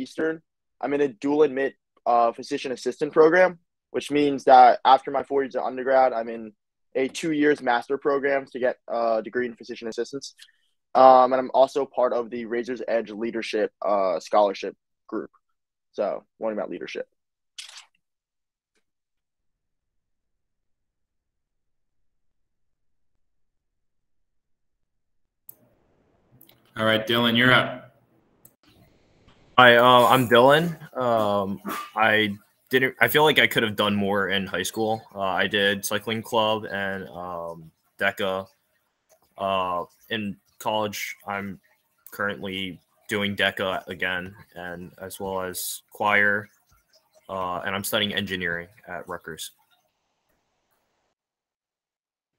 Eastern. I'm in a dual admit physician assistant program, which means that after my 4 years of undergrad, I'm in a 2 years master program to get a degree in physician assistance. And I'm also part of the Razor's Edge Leadership Scholarship group. So learning about leadership. All right, Dylan, you're up. Hi, I'm Dylan. I feel like I could have done more in high school. I did cycling club and DECA. In college, I'm currently doing DECA again, and as well as choir, and I'm studying engineering at Rutgers.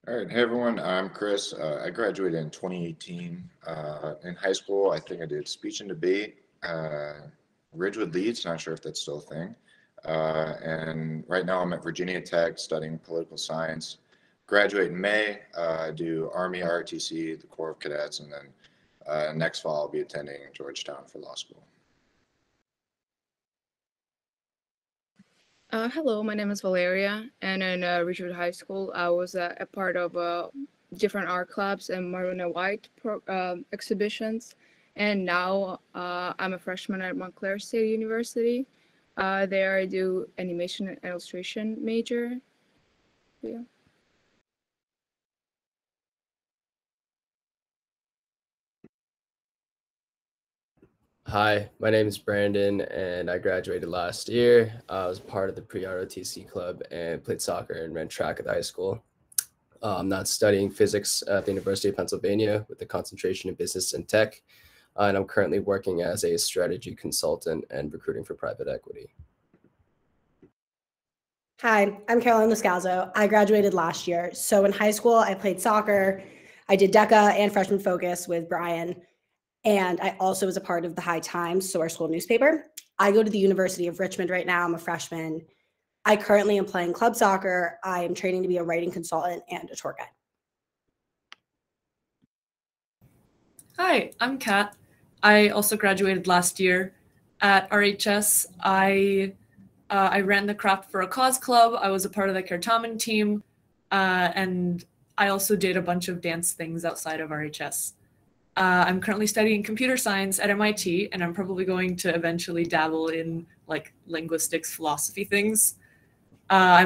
All right, hey everyone, I'm Chris. I graduated in 2018. In high school, I think I did speech and debate, Ridgewood Leeds, not sure if that's still a thing. And right now I'm at Virginia Tech studying political science. Graduate in May, do Army ROTC, the Corps of Cadets, and then next fall I'll be attending Georgetown for law school. Hello, my name is Valeria, and in Ridgewood High School, I was a part of different art clubs and maroon and white exhibitions. And now I'm a freshman at Montclair State University. There I do animation and illustration major. Yeah. Hi, my name is Brandon, and I graduated last year. I was part of the pre-ROTC club and played soccer and ran track at the high school. I'm now studying physics at the University of Pennsylvania with a concentration in business and tech, and I'm currently working as a strategy consultant and recruiting for private equity. Hi, I'm Carolyn Loscalzo. I graduated last year. So in high school, I played soccer. I did DECA and freshman focus with Brian. And I also was a part of the High Times, so our school newspaper. I go to the University of Richmond right now. I'm a freshman. I currently am playing club soccer. I am training to be a writing consultant and a tour guide. Hi, I'm Kat. I also graduated last year at RHS. I ran the Craft for a Cause club. I was a part of the Kertamen team, and I also did a bunch of dance things outside of RHS. I'm currently studying computer science at MIT, and I'm probably going to eventually dabble in like linguistics, philosophy things. I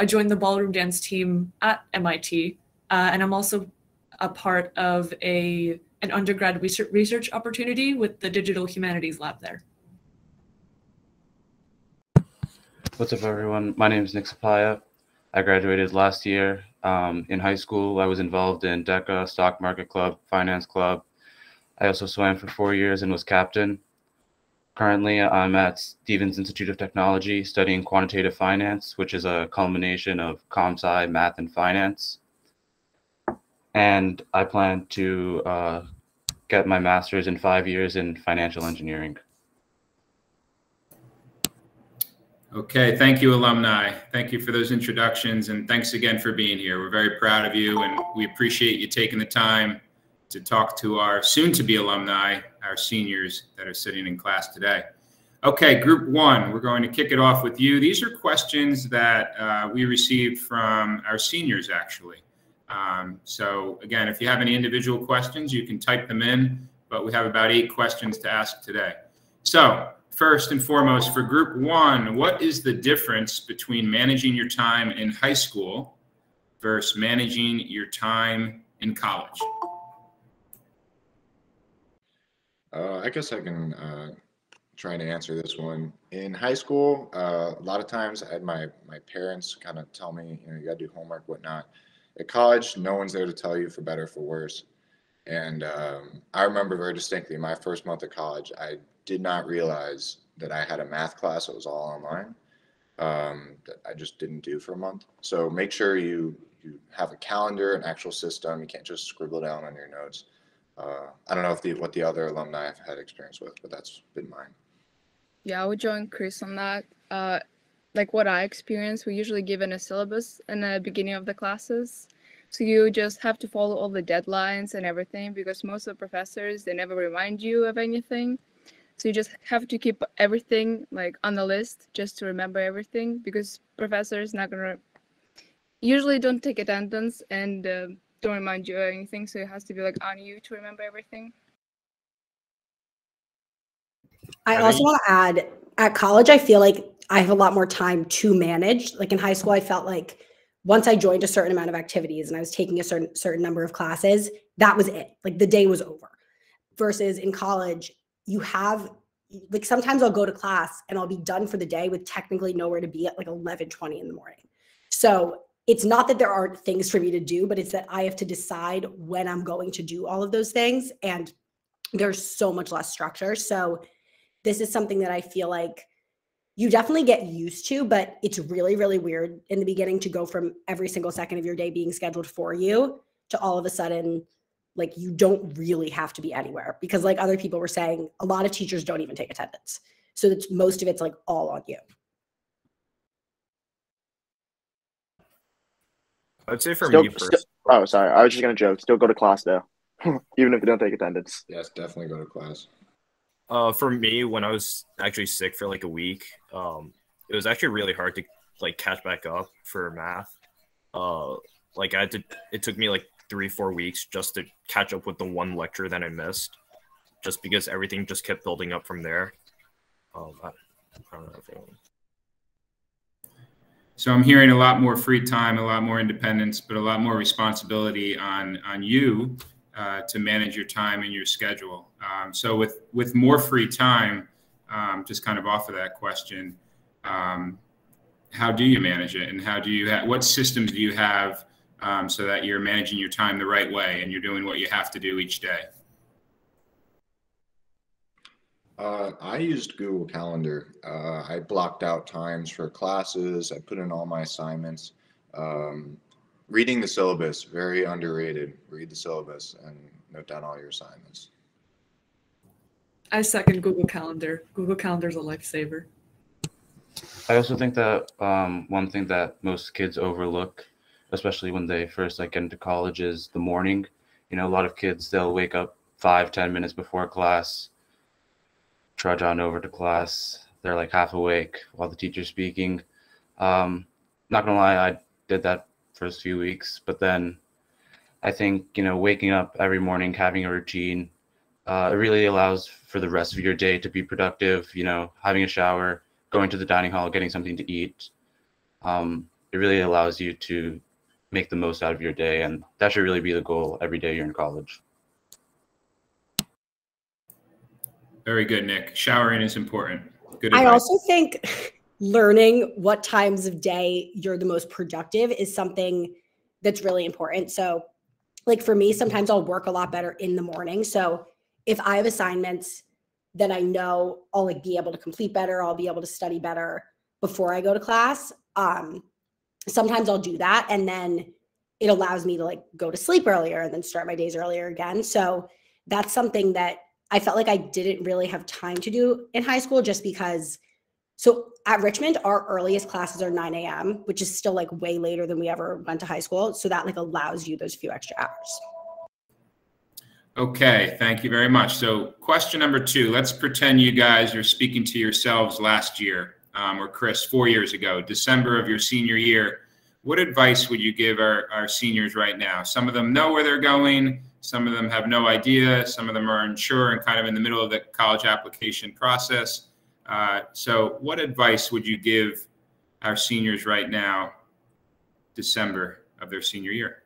joined the ballroom dance team at MIT, and I'm also a part of an undergrad research opportunity with the Digital Humanities Lab there. What's up, everyone? My name is Nick Sapaya. I graduated last year. In high school, I was involved in DECA, Stock Market Club, Finance Club. I also swam for 4 years and was captain. Currently, I'm at Stevens Institute of Technology studying quantitative finance, which is a culmination of comp-sci, math, and finance. And I plan to get my master's in 5 years in financial engineering. Okay, thank you, alumni. Thank you for those introductions, and thanks again for being here. We're very proud of you, and we appreciate you taking the time to talk to our soon-to-be alumni, our seniors that are sitting in class today. Okay, group one, we're going to kick it off with you. These are questions that we received from our seniors, actually. So again, if you have any individual questions, you can type them in, but we have about 8 questions to ask today. So, first and foremost, for group one, what is the difference between managing your time in high school versus managing your time in college? I guess I can try to answer this one. In high school, a lot of times I had my parents kind of tell me, you got to do homework, whatnot. At college, no one's there to tell you for better or for worse. And I remember very distinctly my first month of college, I did not realize that I had a math class that was all online that I just didn't do for a month. So make sure you have a calendar, an actual system. You can't just scribble down on your notes. I don't know what the other alumni have had experience with, but that's been mine. Yeah, I would join Chris on that. Like what I experienced, we're usually given a syllabus in the beginning of the classes. So you just have to follow all the deadlines and everything because most of the professors, they never remind you of anything. So you just have to keep everything like on the list just to remember everything, because professors not gonna usually don't take attendance and don't remind you or anything. So it has to be like on you to remember everything. I also want to add, at college, I feel like I have a lot more time to manage. Like in high school, I felt like once I joined a certain amount of activities and I was taking a certain number of classes, that was it. Like the day was over. Versus in college, you have, like, sometimes I'll go to class and I'll be done for the day with technically nowhere to be at like 11:20 in the morning. So it's not that there aren't things for me to do, but it's that I have to decide when I'm going to do all of those things. And there's so much less structure. So this is something that I feel like you definitely get used to, but it's really, really weird in the beginning to go from every single second of your day being scheduled for you to all of a sudden, like, you don't really have to be anywhere, because like other people were saying, a lot of teachers don't even take attendance. So that's, most of it's like all on you. I'd say for me first. Oh, sorry. I was just going to joke. Still go to class though, even if you don't take attendance. Yes, definitely go to class. For me, when I was actually sick for like a week, it was actually really hard to like catch back up for math. Like it took me like 3-4 weeks just to catch up with the one lecture that I missed, just because everything just kept building up from there. I don't know if anyone... So I'm hearing a lot more free time, a lot more independence, but a lot more responsibility on you to manage your time and your schedule. So with more free time, just kind of off of that question, how do you manage it, and how do you what systems do you have so that you're managing your time the right way and you're doing what you have to do each day? I used Google Calendar. I blocked out times for classes. I put in all my assignments. Reading the syllabus, very underrated. Read the syllabus and note down all your assignments. I second Google Calendar. Google Calendar is a lifesaver. I also think that one thing that most kids overlook, especially when they first get into college, is the morning. You know, a lot of kids, they'll wake up 5-10 minutes before class, trudge on over to class. They're like half awake while the teacher's speaking. Not gonna lie, I did that first few weeks, but then I think, waking up every morning, having a routine, it really allows for the rest of your day to be productive. Having a shower, going to the dining hall, getting something to eat. It really allows you to make the most out of your day, and that should really be the goal every day you're in college. Very good, Nick. Showering is important. Good advice. I also think learning what times of day you're the most productive is something that's really important. So like for me, sometimes I'll work a lot better in the morning. So if I have assignments, then I know I'll be able to complete better. I'll be able to study better before I go to class. Sometimes I'll do that, and then it allows me to go to sleep earlier and then start my days earlier again. So that's something that I felt like I didn't really have time to do in high school, just because. So at Richmond, our earliest classes are 9 a.m., which is still way later than we ever went to high school. So that allows you those few extra hours. Okay, thank you very much. So question number 2, let's pretend you guys are speaking to yourselves last year, or Chris, 4 years ago, December of your senior year. What advice would you give our seniors right now? Some of them know where they're going. Some of them have no idea. Some of them are unsure and kind of in the middle of the college application process. So what advice would you give our seniors right now, December of their senior year?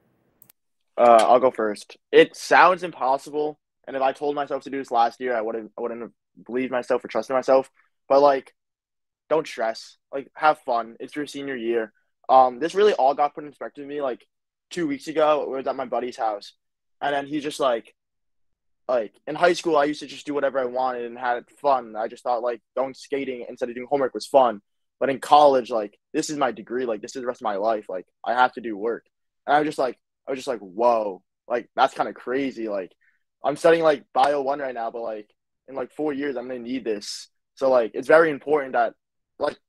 I'll go first. It sounds impossible, and if I told myself to do this last year, I wouldn't have believed myself or trusted myself. But don't stress. Have fun. It's your senior year. This really all got put in perspective to me 2 weeks ago. It was at my buddy's house, and then he's just in high school, I used to just do whatever I wanted and had fun. I just thought going skating instead of doing homework was fun. But in college, this is my degree. This is the rest of my life. I have to do work. And I was just like, whoa, that's kind of crazy. I'm studying Bio 1 right now, but in 4 years, I'm going to need this. So it's very important that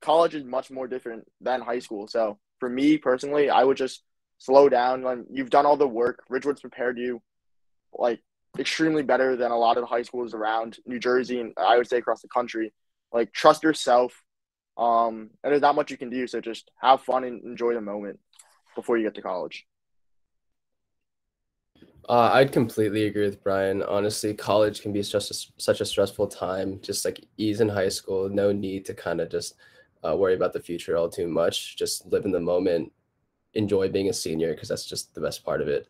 college is much more different than high school. So for me personally, I would just slow down. You've done all the work. Ridgewood's prepared you. extremely better than a lot of the high schools around New Jersey and I would say across the country. Like, trust yourself. And there's not much you can do. So just have fun and enjoy the moment before you get to college. I'd completely agree with Brian. Honestly, college can be just such a stressful time. Just like ease in high school, no need to kind of just worry about the future all too much. Just live in the moment, enjoy being a senior because that's just the best part of it.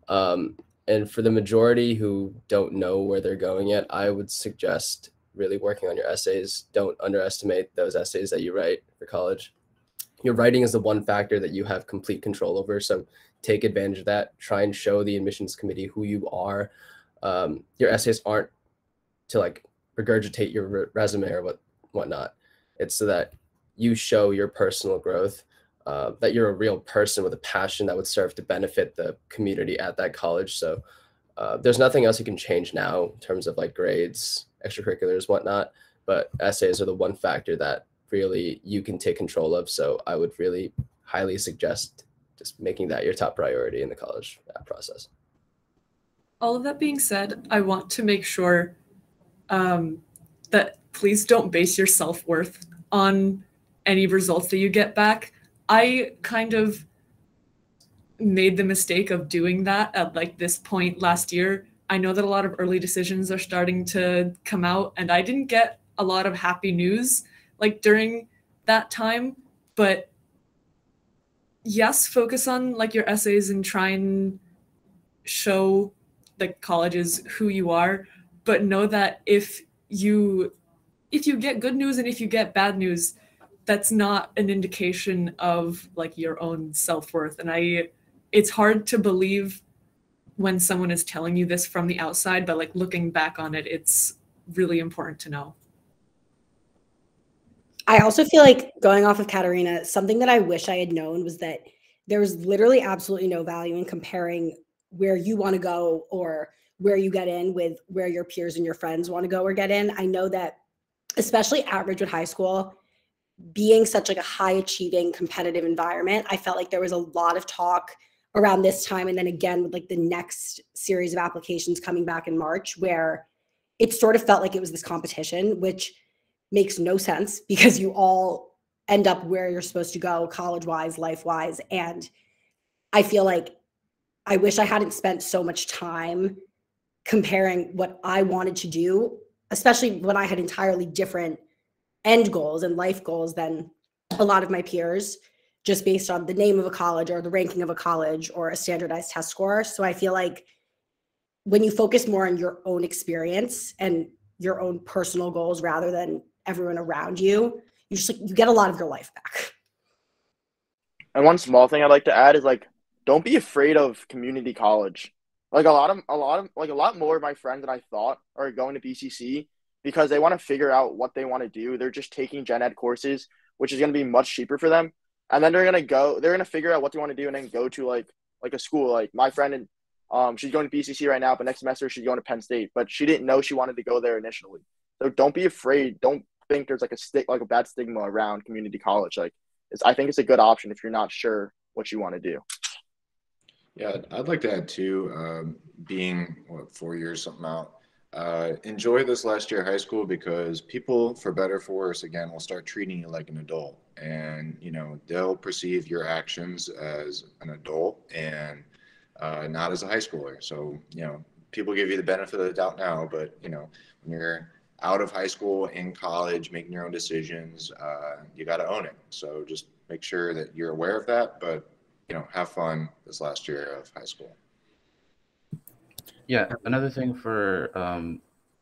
And for the majority who don't know where they're going yet, I would suggest really working on your essays. Don't underestimate those essays that you write for college. Your writing is the one factor that you have complete control over. So take advantage of that. Try and show the admissions committee who you are. Your essays aren't to like regurgitate your resume or whatnot. It's so that you show your personal growth, that you're a real person with a passion that would serve to benefit the community at that college. So there's nothing else you can change now in terms of like grades, extracurriculars, whatnot. But essays are the one factor that really you can take control of. So I would really highly suggest just making that your top priority in the college process. All of that being said, I want to make sure that please don't base your self-worth on any results that you get back. I kind of made the mistake of doing that at like this point last year. I know that a lot of early decisions are starting to come out, and I didn't get a lot of happy news like during that time, but yes, focus on like your essays and try and show the colleges who you are, but know that if you get good news and if you get bad news, that's not an indication of like your own self-worth. And it's hard to believe when someone is telling you this from the outside, but like looking back on it, it's really important to know. I also feel like, going off of Katarina, something that I wish I had known was that there was literally absolutely no value in comparing where you want to go or where you get in with where your peers and your friends want to go or get in. I know that especially at Ridgewood High School, being such like a high achieving competitive environment, I felt like there was a lot of talk around this time. And then again, with like the next series of applications coming back in March, where it sort of felt like it was this competition, which makes no sense because you all end up where you're supposed to go college-wise, life-wise. And I feel like I wish I hadn't spent so much time comparing what I wanted to do, especially when I had entirely different end goals and life goals than a lot of my peers, just based on the name of a college or the ranking of a college or a standardized test score. So I feel like when you focus more on your own experience and your own personal goals rather than everyone around you, you just like, you get a lot of your life back. And one small thing I'd like to add is like, don't be afraid of community college. Like a lot more of my friends than I thought are going to BCC because they want to figure out what they want to do. They're just taking gen ed courses, which is going to be much cheaper for them. And then they're going to figure out what they want to do and then go to like a school. Like my friend, and she's going to BCC right now, but next semester she's going to Penn State, but she didn't know she wanted to go there initially. So don't be afraid. Don't think there's like a bad stigma around community college. Like I think it's a good option if you're not sure what you want to do. Yeah, I'd like to add too, being 4 years something out, enjoy this last year of high school because people, for better for worse, again, will start treating you like an adult, and they'll perceive your actions as an adult and not as a high schooler. So people give you the benefit of the doubt now, but when you're out of high school, in college, making your own decisions, you got to own it. So just make sure that you're aware of that, but have fun this last year of high school. Yeah, another thing for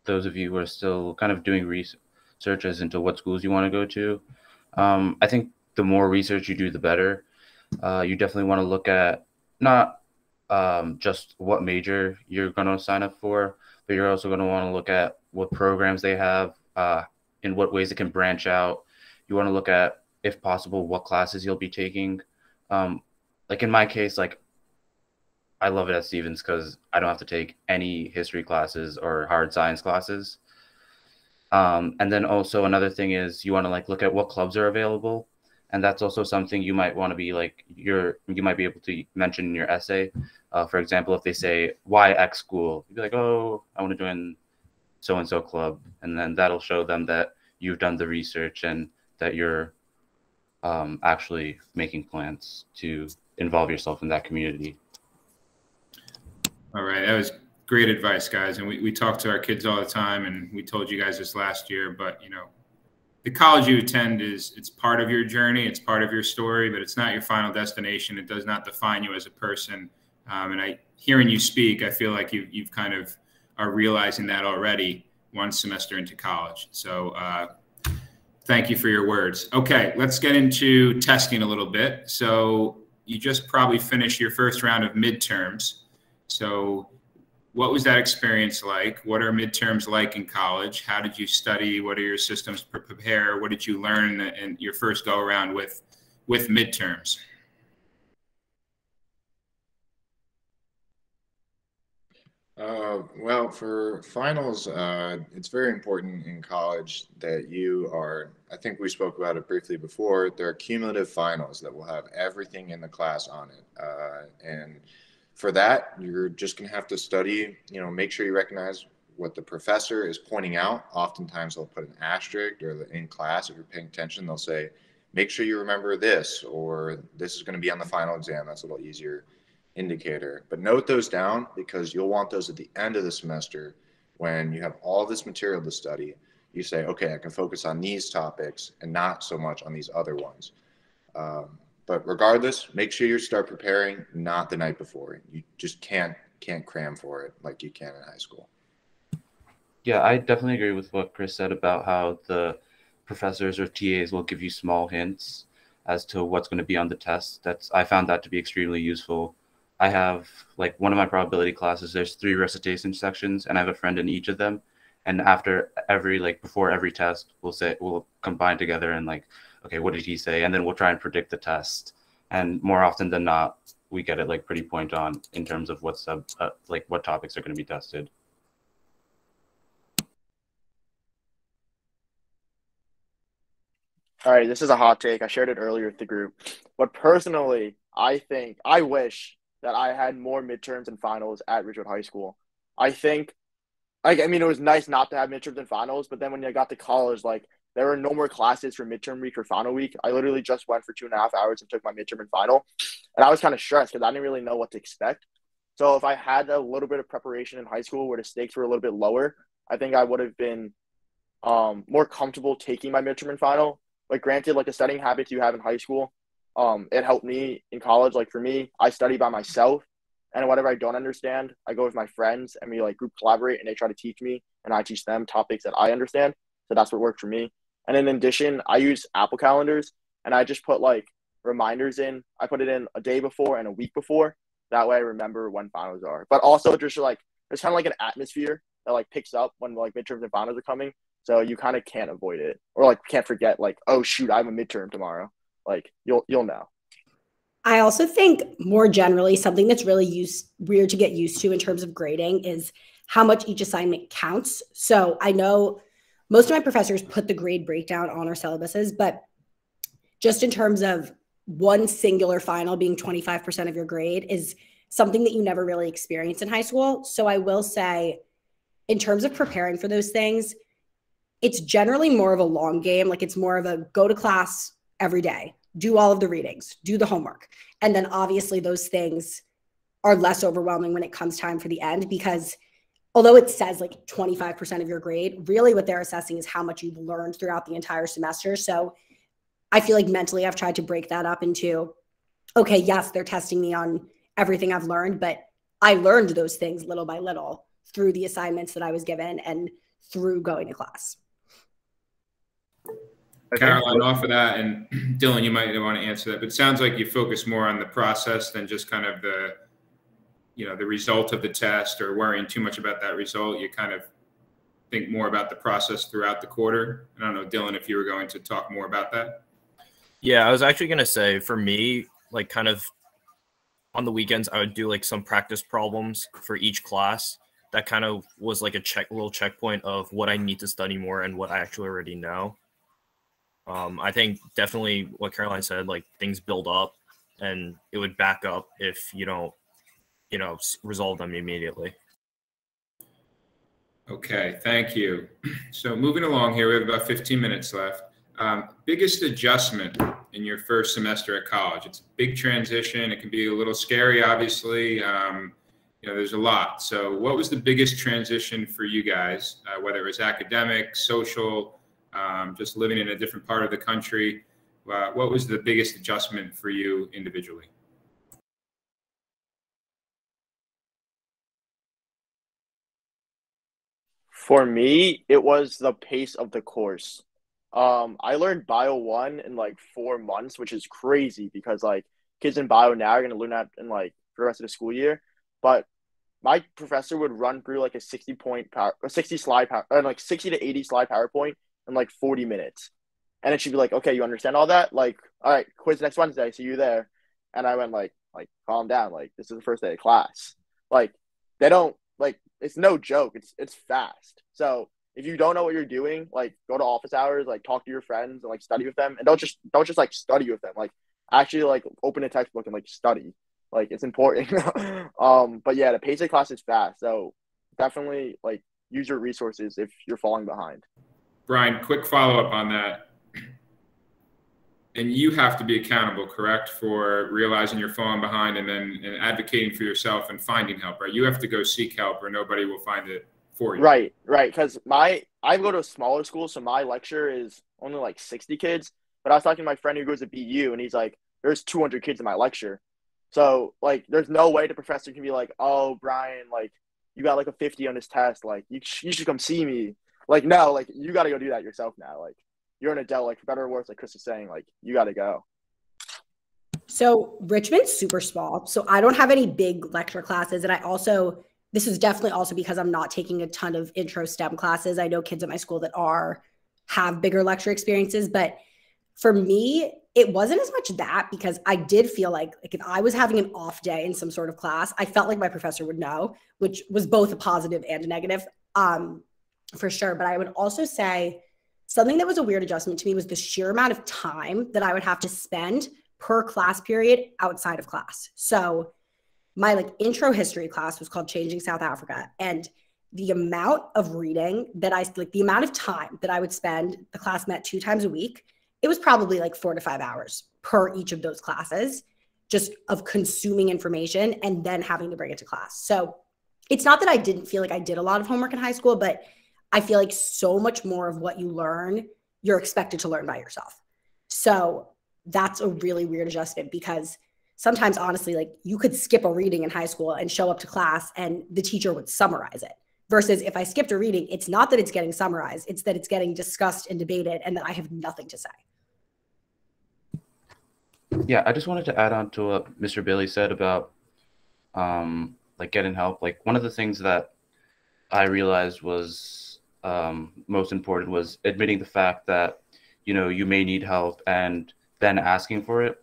those of you who are still kind of doing research as into what schools you want to go to, I think the more research you do, the better. You definitely want to look at not just what major you're going to sign up for, but you're also going to want to look at what programs they have, in what ways it can branch out. You want to look at, if possible, what classes you'll be taking. Like in my case, like I love it at Stevens because I don't have to take any history classes or hard science classes. And then also another thing is you want to like look at what clubs are available And that's also something you might want to be like, you might be able to mention in your essay. For example, if they say, why X school? You'd be like, oh, I want to join so-and-so club. And then that'll show them that you've done the research and that you're actually making plans to involve yourself in that community. All right, that was great advice, guys. And we talk to our kids all the time, and we told you guys this last year, but you know, the college you attend it's part of your journey, it's part of your story, but it's not your final destination. It does not define you as a person. And hearing you speak, I feel like you've kind of are realizing that already one semester into college. So thank you for your words. Okay, let's get into testing a little bit. So you just probably finished your first round of midterms. So what was that experience like? What are midterms like in college? How did you study? What are your systems to prepare? What did you learn in your first go around with midterms? Well, for finals, it's very important in college that you are, I think we spoke about it briefly before, there are cumulative finals that will have everything in the class on it. And for that, you're just going to have to study, make sure you recognize what the professor is pointing out. Oftentimes they'll put an asterisk, or in class, if you're paying attention, they'll say, make sure you remember this, or this is going to be on the final exam. That's a little easier indicator. But note those down, because you'll want those at the end of the semester when you have all this material to study. You say, okay, I can focus on these topics and not so much on these other ones. But regardless, make sure you start preparing not the night before. You just can't cram for it like you can in high school. Yeah, I definitely agree with what Chris said about how the professors or TAs will give you small hints as to what's going to be on the test. I found that to be extremely useful. I have, like, one of my probability classes, there's 3 recitation sections, and I have a friend in each of them. And after before every test, we'll combine together and okay, what did he say? And then we'll try and predict the test. And more often than not, we get it pretty point on in terms of what topics are going to be tested. All right, this is a hot take. I shared it earlier with the group. But personally, I wish that I had more midterms and finals at Ridgewood High School. I think, it was nice not to have midterms and finals, but then when I got to college, there were no more classes for midterm week or final week. I literally just went for 2.5 hours and took my midterm and final. And I was kind of stressed because I didn't really know what to expect. So if I had a little bit of preparation in high school where the stakes were a little bit lower, I think I would have been more comfortable taking my midterm and final. Granted, the studying habits you have in high school, it helped me in college. For me, I study by myself, and whatever I don't understand, I go with my friends and we group collaborate, and they try to teach me and I teach them topics that I understand. So that's what worked for me. And in addition, I use Apple calendars, and I just put reminders in. I put it in a day before and a week before. That way I remember when finals are. But also just there's kind of an atmosphere that picks up when midterms and finals are coming. So you kind of can't avoid it, or can't forget oh shoot, I have a midterm tomorrow. You'll know. I also think more generally, something that's really weird to get used to in terms of grading is how much each assignment counts. So I know most of my professors put the grade breakdown on our syllabuses, but just in terms of one singular final being 25% of your grade is something that you never really experience in high school. So I will say, in terms of preparing for those things, it's generally more of a long game. It's more of a go to class every day, do all of the readings, do the homework. And then obviously those things are less overwhelming when it comes time for the end, because although it says 25% of your grade, really what they're assessing is how much you've learned throughout the entire semester. So I feel mentally I've tried to break that up into, okay, yes, they're testing me on everything I've learned, but I learned those things little by little through the assignments that I was given and through going to class. Carolyn, off of that, and Dylan, you might want to answer that, but it sounds like you focus more on the process than just kind of the result of the test, or worrying too much about that result. You kind of think more about the process throughout the quarter. I don't know, Dylan, if you were going to talk more about that. Yeah, I was actually going to say, for me, kind of on the weekends, I would do some practice problems for each class. That kind of was a little checkpoint of what I need to study more and what I actually already know. I think definitely what Caroline said, like things build up and it would back up if you don't, resolve them immediately. Okay, thank you. So moving along here, we have about 15 minutes left. Biggest adjustment in your first semester at college? It's a big transition. It can be a little scary, obviously. There's a lot. So what was the biggest transition for you guys, whether it was academic, social, just living in a different part of the country? What was the biggest adjustment for you individually? For me, it was the pace of the course. I learned Bio 1 in like 4 months, which is crazy because like kids in Bio now are going to learn that in like for the rest of the school year. But my professor would run through like a 60 slide, like 60 to 80 slide PowerPoint in like 40 minutes. And then she'd be like, okay, you understand all that? Like, all right, quiz next Wednesday. See you there. And I went like, calm down. Like, this is the first day of class. Like, they don't, like, it's no joke. It's fast. So if you don't know what you're doing, like go to office hours, like talk to your friends and like study with them, and don't just like study with them. Like actually like open a textbook and like study. Like it's important. But yeah, the pace of class is fast. So definitely like use your resources if you're falling behind. Brian, quick follow-up on that. And you have to be accountable, correct, for realizing you're falling behind and then advocating for yourself and finding help, right? You have to go seek help or nobody will find it for you. Right. Because I go to a smaller school, so my lecture is only like 60 kids. But I was talking to my friend who goes to BU, and he's like, there's 200 kids in my lecture. So, like, there's no way the professor can be like, oh, Brian, like, you got like a 50 on this test. Like, you should come see me. Like, no, like, you got to go do that yourself now. Like, you're an adult, like for better or worse, like Chris is saying, like you got to go. So Richmond's super small. So I don't have any big lecture classes. And this is definitely also because I'm not taking a ton of intro STEM classes. I know kids at my school that have bigger lecture experiences, but for me, it wasn't as much that because I did feel like if I was having an off day in some sort of class, I felt like my professor would know, which was both a positive and a negative, for sure. But I would also say, something that was a weird adjustment to me was the sheer amount of time that I would have to spend per class period outside of class. So my like intro history class was called Changing South Africa. And the amount of reading the amount of time that I would spend, the class met 2 times a week. It was probably like 4 to 5 hours per each of those classes, just of consuming information and then having to bring it to class. So it's not that I didn't feel like I did a lot of homework in high school, but I feel like so much more of what you learn, you're expected to learn by yourself. So that's a really weird adjustment because sometimes, honestly, like you could skip a reading in high school and show up to class and the teacher would summarize it. Versus if I skipped a reading, it's not that it's getting summarized, it's that it's getting discussed and debated and that I have nothing to say. Yeah, I just wanted to add on to what Mr. Billy said about like getting help. Like one of the things that I realized was most important was admitting the fact that, you may need help and then asking for it.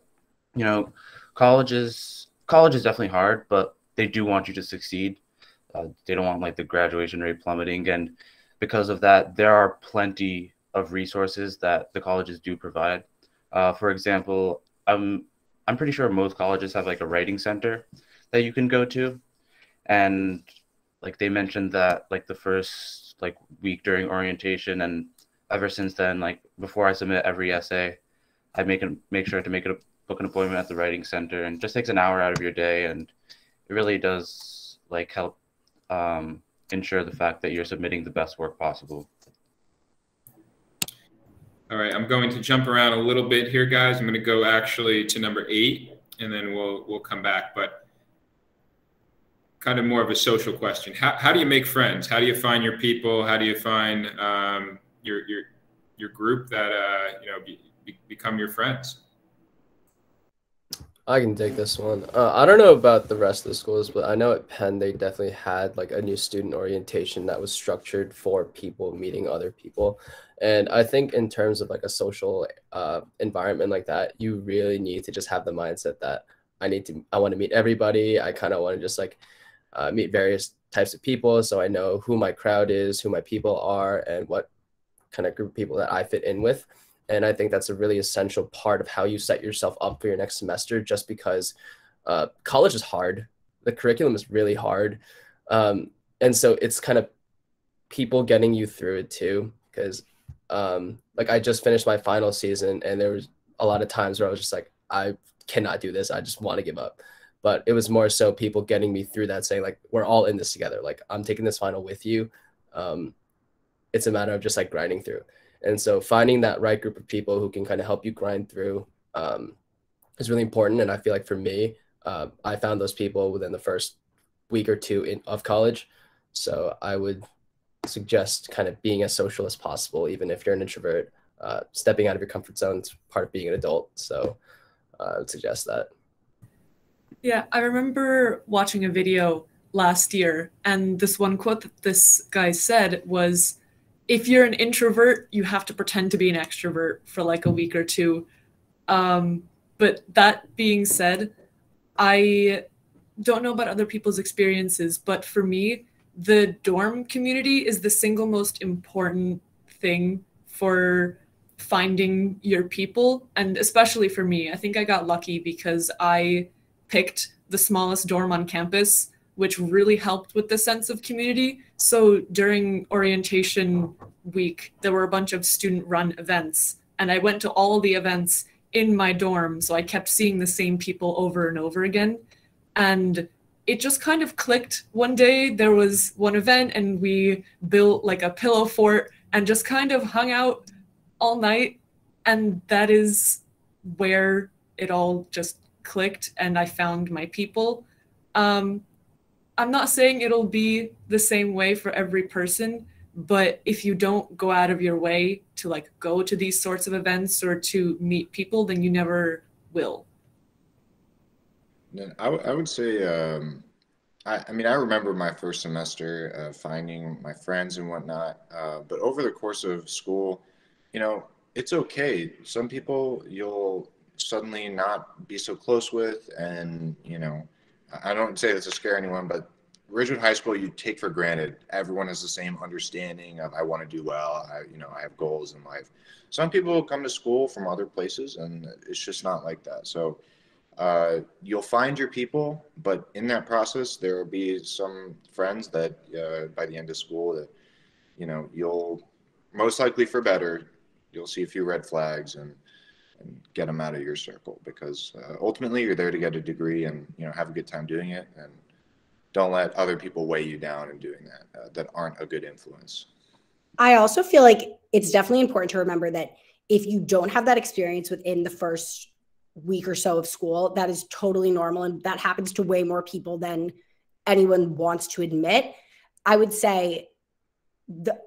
College is definitely hard, but they do want you to succeed. They don't want like the graduation rate plummeting. And because of that, there are plenty of resources that the colleges do provide. For example, I'm pretty sure most colleges have like a writing center that you can go to. And like they mentioned that like the first like week during orientation, and ever since then, like before I submit every essay, I make sure to book an appointment at the writing center, and just takes an hour out of your day, and it really does like help ensure the fact that you're submitting the best work possible. All right, I'm going to jump around a little bit here, guys. I'm going to go actually to number 8, and then we'll come back. But kind of more of a social question. How do you make friends? How do you find your people? How do you find your group that become your friends? I can take this one. I don't know about the rest of the schools, but I know at Penn they definitely had like a new student orientation that was structured for people meeting other people. And I think in terms of like a social environment like that, you really need to just have the mindset that I want to meet everybody. I kind of want to just like meet various types of people, so I know who my crowd is, who my people are, and what kind of group of people that I fit in with. And I think that's a really essential part of how you set yourself up for your next semester, just because college is hard. The curriculum is really hard. And so it's kind of people getting you through it too. Because like I just finished my final season, and there was a lot of times where I was just like, I cannot do this. I just want to give up. But it was more so people getting me through that, saying like, we're all in this together. Like, I'm taking this final with you. It's a matter of just like grinding through. And so finding that right group of people who can kind of help you grind through is really important. And I feel like for me, I found those people within the first week or two of college. So I would suggest kind of being as social as possible, even if you're an introvert. Stepping out of your comfort zone is part of being an adult. So I would suggest that. Yeah, I remember watching a video last year, and this one quote that this guy said was, if you're an introvert, you have to pretend to be an extrovert for like a week or two. But that being said, I don't know about other people's experiences, but for me, the dorm community is the single most important thing for finding your people. And especially for me, I think I got lucky because I picked the smallest dorm on campus, which really helped with the sense of community. So during orientation week, there were a bunch of student-run events, and I went to all the events in my dorm, so I kept seeing the same people over and over again. And it just kind of clicked. One day there was one event, and we built like a pillow fort and just kind of hung out all night, and that is where it all just clicked, and I found my people. I'm not saying it'll be the same way for every person, but if you don't go out of your way to like go to these sorts of events or to meet people, then you never will. I would say, I mean, I remember my first semester finding my friends and whatnot, but over the course of school, you know, it's okay. Some people you'll suddenly not be so close with, and, you know, I don't say this to scare anyone, but Ridgewood High School, you take for granted everyone has the same understanding of, I want to do well, I have goals in life. Some people come to school from other places, and it's just not like that. So you'll find your people, but in that process, there will be some friends that by the end of school that, you know, you'll most likely for better, you'll see a few red flags and get them out of your circle, because ultimately you're there to get a degree and, you know, have a good time doing it, and don't let other people weigh you down in doing that that aren't a good influence. I also feel like it's definitely important to remember that if you don't have that experience within the first week or so of school, that is totally normal, and that happens to way more people than anyone wants to admit. I would say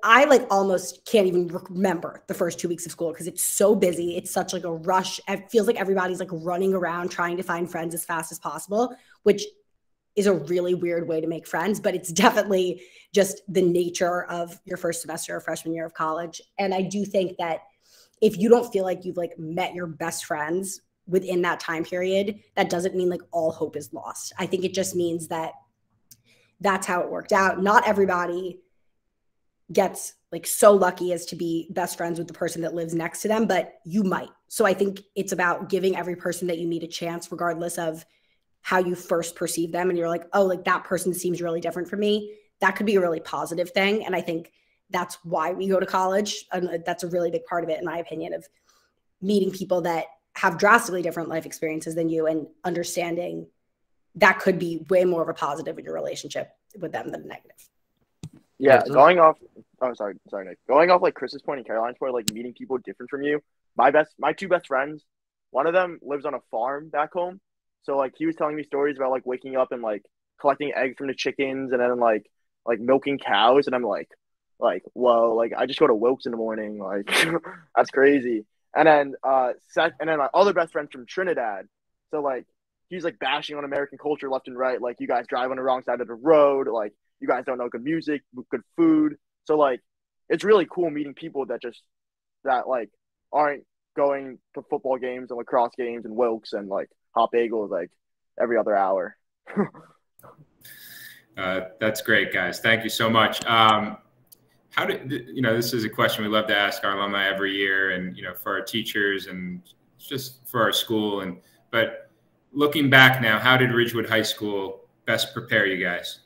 I like almost can't even remember the first 2 weeks of school because it's so busy. It's such like a rush. It feels like everybody's like running around trying to find friends as fast as possible, which is a really weird way to make friends, but it's definitely just the nature of your first semester or freshman year of college. And I do think that if you don't feel like you've like met your best friends within that time period, that doesn't mean like all hope is lost. I think it just means that that's how it worked out. Not everybody gets like so lucky as to be best friends with the person that lives next to them, but you might. So I think it's about giving every person that you meet a chance, regardless of how you first perceive them. And you're like, oh, like that person seems really different from me. That could be a really positive thing. And I think that's why we go to college. And that's a really big part of it, in my opinion, of meeting people that have drastically different life experiences than you, and understanding that could be way more of a positive in your relationship with them than a negative. Yeah, going off. Oh, sorry, Nick. Going off like Chris's point and Caroline's point, like meeting people different from you. My two best friends, one of them lives on a farm back home, so like he was telling me stories about like waking up and like collecting eggs from the chickens, and then like milking cows, and I'm like whoa, like I just go to Wilkes in the morning, like that's crazy. And then my other best friend's from Trinidad, so like he's like bashing on American culture left and right, like you guys drive on the wrong side of the road, like you guys don't know good music, good food. So like it's really cool meeting people that like aren't going to football games and lacrosse games and Wilkes and like hot bagels like every other hour. That's great, guys. Thank you so much. how did, you know, this is a question we love to ask our alumni every year, and, you know, for our teachers and just for our school. And, but looking back now, how did Ridgewood High School best prepare you guys?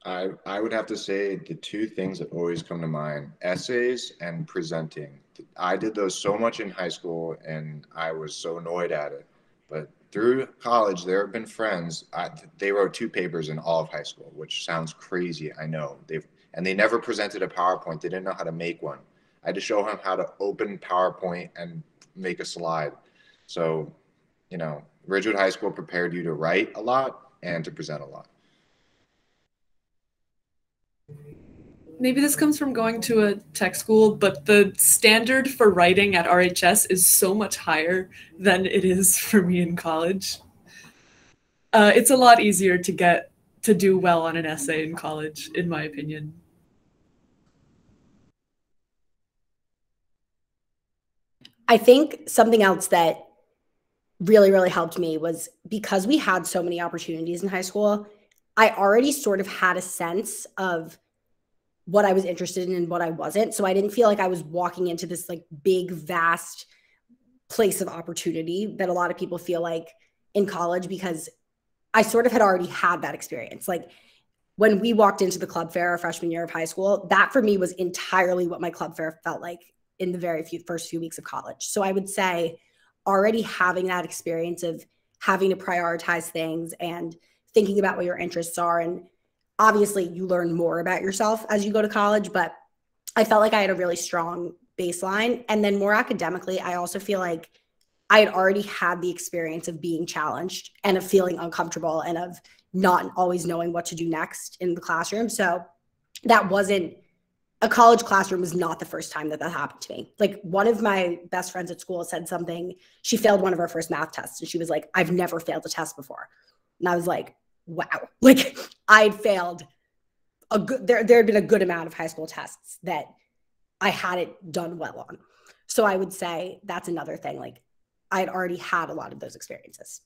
I would have to say the two things that always come to mind: essays and presenting. I did those so much in high school, and I was so annoyed at it. But through college, there have been friends. They wrote 2 papers in all of high school, which sounds crazy. I know they never presented a PowerPoint. They didn't know how to make one. I had to show them how to open PowerPoint and make a slide. So, you know, Ridgewood High School prepared you to write a lot and to present a lot. Maybe this comes from going to a tech school, but the standard for writing at RHS is so much higher than it is for me in college. It's a lot easier to get to do well on an essay in college, in my opinion. I think something else that really, really helped me was because we had so many opportunities in high school, I already sort of had a sense of what I was interested in and what I wasn't. So I didn't feel like I was walking into this like big, vast place of opportunity that a lot of people feel like in college, because I sort of had already had that experience. Like when we walked into the club fair our freshman year of high school, that for me was entirely what my club fair felt like in the first few weeks of college. So I would say already having that experience of having to prioritize things and thinking about what your interests are, and obviously you learn more about yourself as you go to college, but I felt like I had a really strong baseline. And then more academically, I also feel like I had already had the experience of being challenged and of feeling uncomfortable and of not always knowing what to do next in the classroom. So that wasn't a college classroom, was not the first time that happened to me. Like one of my best friends at school said something, she failed one of her first math tests and she was like, I've never failed a test before. And I was like, wow, like I'd failed there had been a good amount of high school tests that I hadn't done well on. So I would say that's another thing. Like I'd already had a lot of those experiences.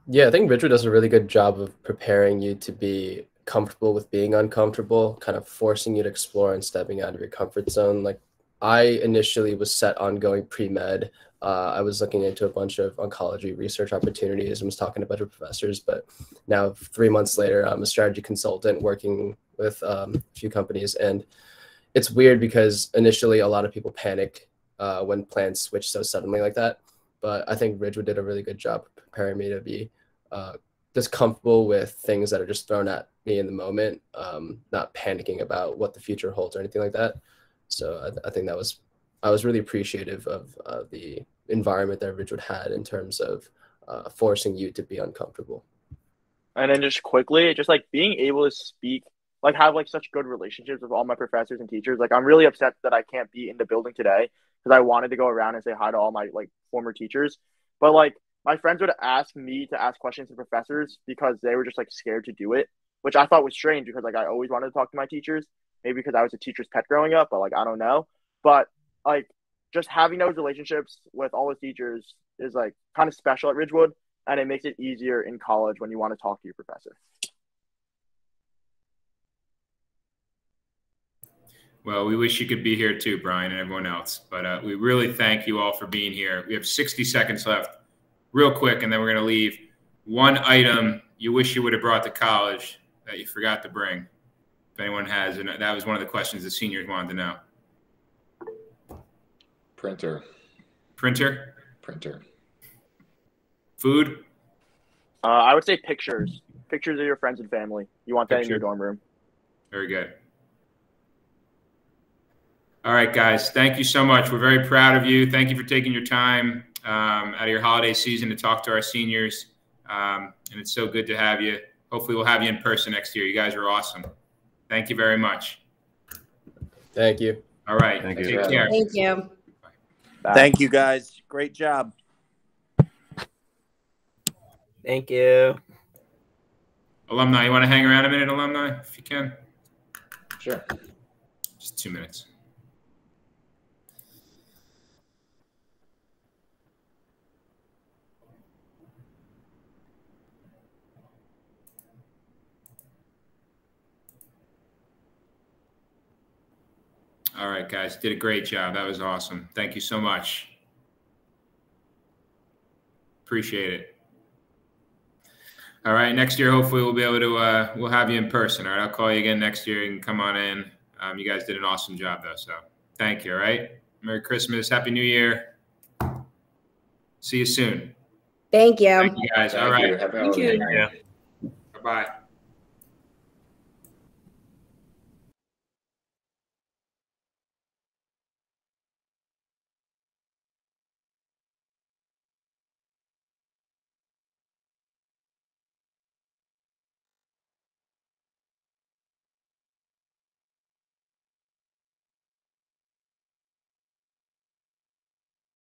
Yeah, I think Ridgewood does a really good job of preparing you to be comfortable with being uncomfortable, kind of forcing you to explore and stepping out of your comfort zone. Like I initially was set on going pre-med. I was looking into a bunch of oncology research opportunities and was talking to a bunch of professors, but now 3 months later, I'm a strategy consultant working with a few companies. And it's weird because initially a lot of people panic when plans switch so suddenly like that. But I think Ridgewood did a really good job preparing me to be just comfortable with things that are just thrown at me in the moment, not panicking about what the future holds or anything like that. So I think I was really appreciative of the environment that Ridgewood had in terms of forcing you to be uncomfortable. And then just quickly, just like being able to speak, like have like such good relationships with all my professors and teachers. Like I'm really upset that I can't be in the building today because I wanted to go around and say hi to all my like former teachers. But like my friends would ask me to ask questions to professors because they were just like scared to do it, which I thought was strange because like I always wanted to talk to my teachers, maybe because I was a teacher's pet growing up, but like I don't know. But like just having those relationships with all the teachers is like kind of special at Ridgewood, and it makes it easier in college when you want to talk to your professor. Well, we wish you could be here too, Brian, and everyone else. But we really thank you all for being here. We have 60 seconds left, real quick, and then we're going to leave. One item you wish you would have brought to college that you forgot to bring, if anyone has. And that was one of the questions the seniors wanted to know. Printer. Printer? Printer. Food? I would say pictures. Pictures of your friends and family. You want that in your dorm room. Very good. All right, guys. Thank you so much. We're very proud of you. Thank you for taking your time out of your holiday season to talk to our seniors. And it's so good to have you. Hopefully we'll have you in person next year. You guys are awesome. Thank you very much. Thank you. All right. Thank you. Take care. Thank you. Bye. Thank you, guys. Great job. Thank you. Alumni, you want to hang around a minute, alumni, if you can? Sure. Just 2 minutes. All right, guys, did a great job. That was awesome. Thank you so much. Appreciate it. All right, next year, hopefully we'll be able to, we'll have you in person. All right, I'll call you again next year. You can come on in. You guys did an awesome job though, so thank you, all right? Merry Christmas, Happy New Year. See you soon. Thank you. Thank you, guys. All right. Thank you. Thank you. Bye-bye.